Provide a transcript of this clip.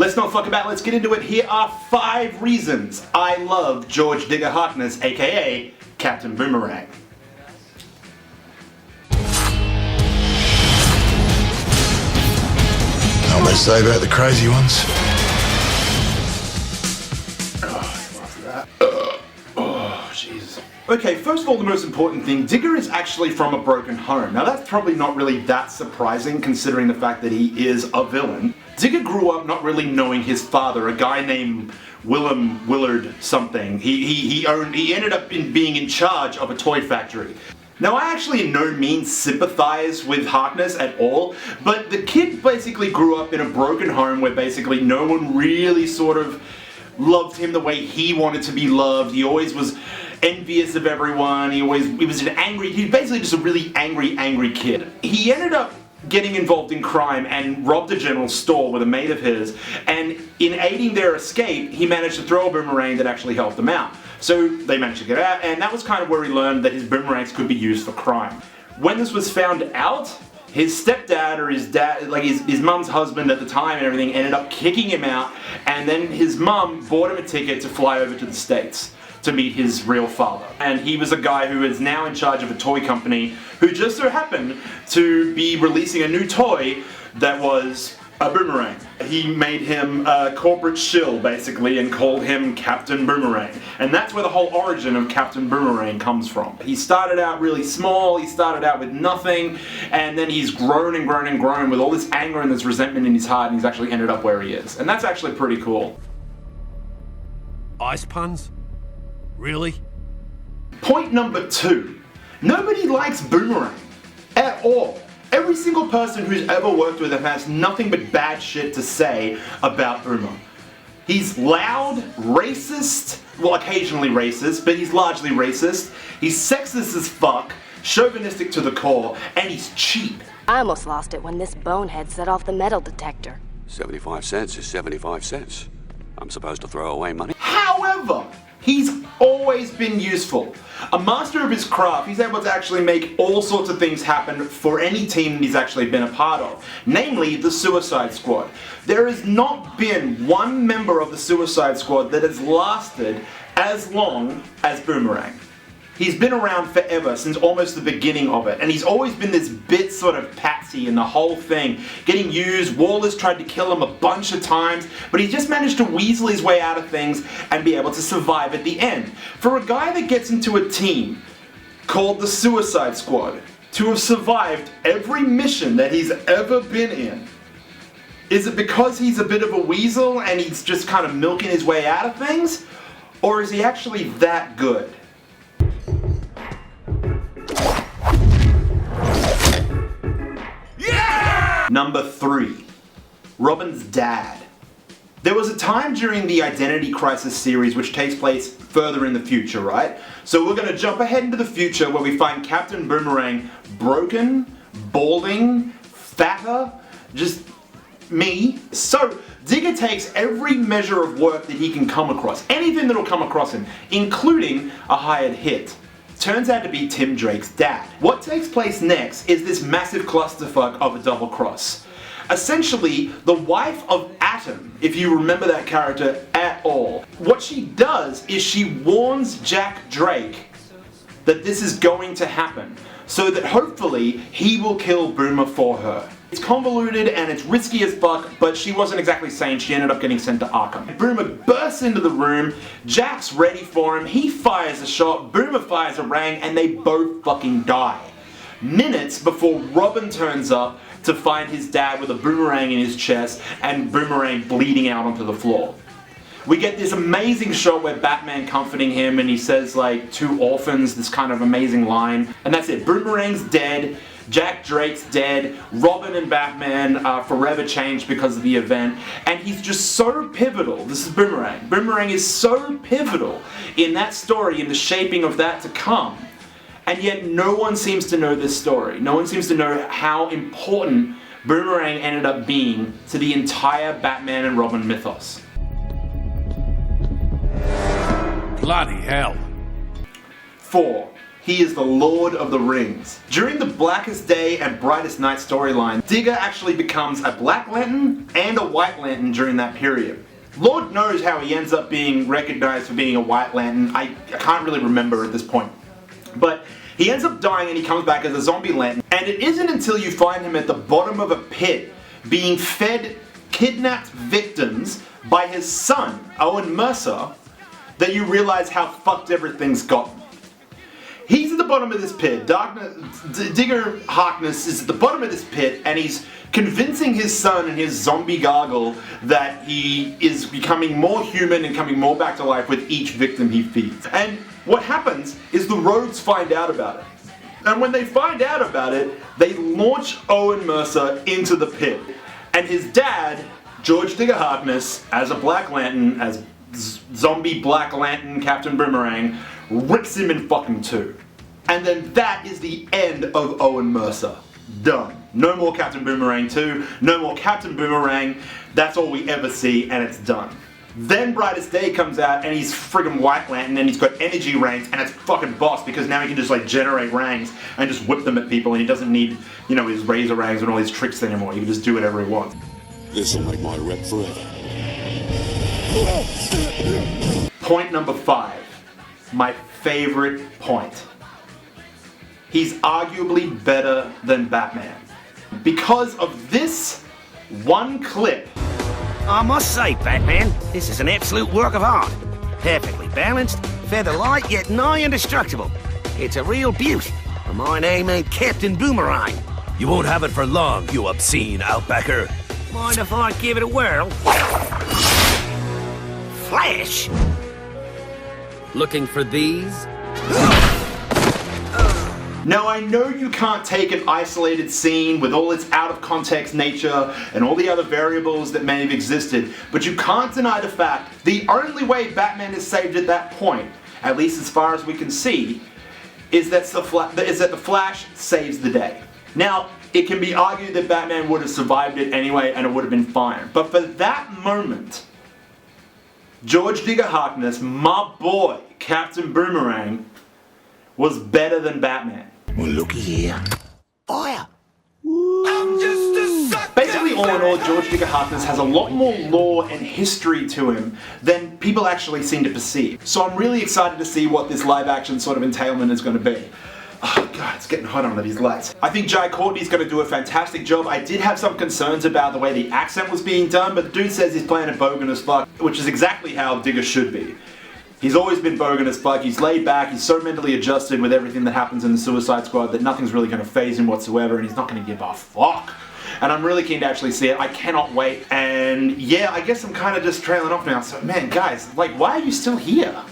let's not fuck about, let's get into it. Here are 5 reasons I love George Digger Harkness, aka Captain Boomerang. What they say about the crazy ones? Jesus. Okay, first of all, the most important thing, Digger is actually from a broken home. Now that's probably not really that surprising considering the fact that he is a villain. Digger grew up not really knowing his father, a guy named Willard something. He ended up being in charge of a toy factory. Now I actually in no means sympathize with Harkness at all, but the kid basically grew up in a broken home where basically no one really sort of loved him the way he wanted to be loved. He always was envious of everyone. He was basically just a really angry kid. He ended up getting involved in crime and robbed a general store with a mate of his, and in aiding their escape, he managed to throw a boomerang that actually helped them out. So they managed to get out, and that was kind of where he learned that his boomerangs could be used for crime. When this was found out, his stepdad, or his dad, like his mum's husband at the time and everything, ended up kicking him out, and then his mum bought him a ticket to fly over to the States to meet his real father. And he was a guy who is now in charge of a toy company who just so happened to be releasing a new toy that was a boomerang. He made him a corporate shill basically and called him Captain Boomerang. And that's where the whole origin of Captain Boomerang comes from. He started out really small, he started out with nothing, and then he's grown and grown and grown with all this anger and this resentment in his heart, and he's actually ended up where he is. And that's actually pretty cool. Ice puns? Really? Point number 2. Nobody likes Boomerang. At all. Every single person who's ever worked with him has nothing but bad shit to say about Boomer. He's loud, racist, well occasionally racist, but he's largely racist. He's sexist as fuck, chauvinistic to the core, and he's cheap. I almost lost it when this bonehead set off the metal detector. 75 cents is 75 cents. I'm supposed to throw away money? However, he's always been useful. A master of his craft, he's able to actually make all sorts of things happen for any team that he's actually been a part of. Namely, the Suicide Squad. There has not been one member of the Suicide Squad that has lasted as long as Boomerang. He's been around forever, since almost the beginning of it, and he's always been this bit sort of patsy in the whole thing, getting used. Wallace tried to kill him a bunch of times, but he just managed to weasel his way out of things and be able to survive at the end. For a guy that gets into a team called the Suicide Squad to have survived every mission that he's ever been in, is it because he's a bit of a weasel and he's just kind of milking his way out of things? Or is he actually that good? Number 3. Robin's dad. There was a time during the Identity Crisis series which takes place further in the future, right? So we're gonna jump ahead into the future where we find Captain Boomerang broken, balding, fatter, just me. So Digger takes every measure of work that he can come across, anything that'll come across him, including a hired hit. Turns out to be Tim Drake's dad. What takes place next is this massive clusterfuck of a double cross. Essentially, the wife of Atom, if you remember that character at all, what she does is she warns Jack Drake that this is going to happen, so that hopefully he will kill Boomer for her. It's convoluted and it's risky as fuck, but she wasn't exactly sane. She ended up getting sent to Arkham. Boomer bursts into the room, Jack's ready for him, he fires a shot, Boomer fires a rang, and they both fucking die. Minutes before Robin turns up to find his dad with a boomerang in his chest and Boomerang bleeding out onto the floor. We get this amazing shot where Batman comforting him and he says like 2 orphans, this kind of amazing line, and that's it. Boomerang's dead, Jack Drake's dead, Robin and Batman are forever changed because of the event, and he's just so pivotal. This is Boomerang. Boomerang is so pivotal in that story, in the shaping of that to come, and yet no one seems to know this story. No one seems to know how important Boomerang ended up being to the entire Batman and Robin mythos. Bloody hell. 4. he is the Lord of the Rings. During the Blackest Day and Brightest Night storyline, Digger actually becomes a Black Lantern and a White Lantern during that period. Lord knows how he ends up being recognized for being a White Lantern. I can't really remember at this point. But he ends up dying and he comes back as a zombie lantern. And it isn't until you find him at the bottom of a pit being fed kidnapped victims by his son, Owen Mercer, that you realize how fucked everything's gotten. He's at the bottom of this pit. Digger Harkness is at the bottom of this pit and he's convincing his son and his zombie gargle that he is becoming more human and coming more back to life with each victim he feeds. And what happens is the Rouges find out about it. And when they find out about it, they launch Owen Mercer into the pit. And his dad, George Digger Harkness, as a Black Lantern, as zombie Black Lantern Captain Boomerang, rips him in fucking two. And then that is the end of Owen Mercer. Done. No more Captain Boomerang 2, no more Captain Boomerang, that's all we ever see and it's done. Then Brightest Day comes out and he's friggin' White Lantern and he's got energy rangs and it's fucking boss because now he can just like generate rangs and just whip them at people and he doesn't need, you know, his razor rangs and all his tricks anymore. He can just do whatever he wants. This'll make my rep forever. Point number 5. My favorite point. He's arguably better than Batman. Because of this one clip. I must say, Batman, this is an absolute work of art. Perfectly balanced, feather light, yet nigh indestructible. It's a real beaut. And my name ain't Captain Boomerang. You won't have it for long, you obscene outbacker. Mind if I give it a whirl? Flash! Looking for these? Now I know you can't take an isolated scene with all its out of context nature and all the other variables that may have existed, but you can't deny the fact the only way Batman is saved at that point, at least as far as we can see, is that the Flash saves the day. Now, it can be argued that Batman would have survived it anyway and it would have been fine, but for that moment, George Digger Harkness, my boy, Captain Boomerang, was better than Batman. Well, looky here. Fire! Basically, all in all, George Digger Harkness has a lot more lore and history to him than people actually seem to perceive. So I'm really excited to see what this live-action sort of entailment is going to be. Oh god, it's getting hot under these lights. I think Jai Courtney's going to do a fantastic job. I did have some concerns about the way the accent was being done, but the dude says he's playing a bogan as fuck, which is exactly how Digger should be. He's always been bogan as fuck, he's laid back, he's so mentally adjusted with everything that happens in the Suicide Squad that nothing's really going to faze him whatsoever, and he's not going to give a fuck. And I'm really keen to actually see it. I cannot wait. And yeah, I guess I'm kind of just trailing off now. So man, guys, like, why are you still here?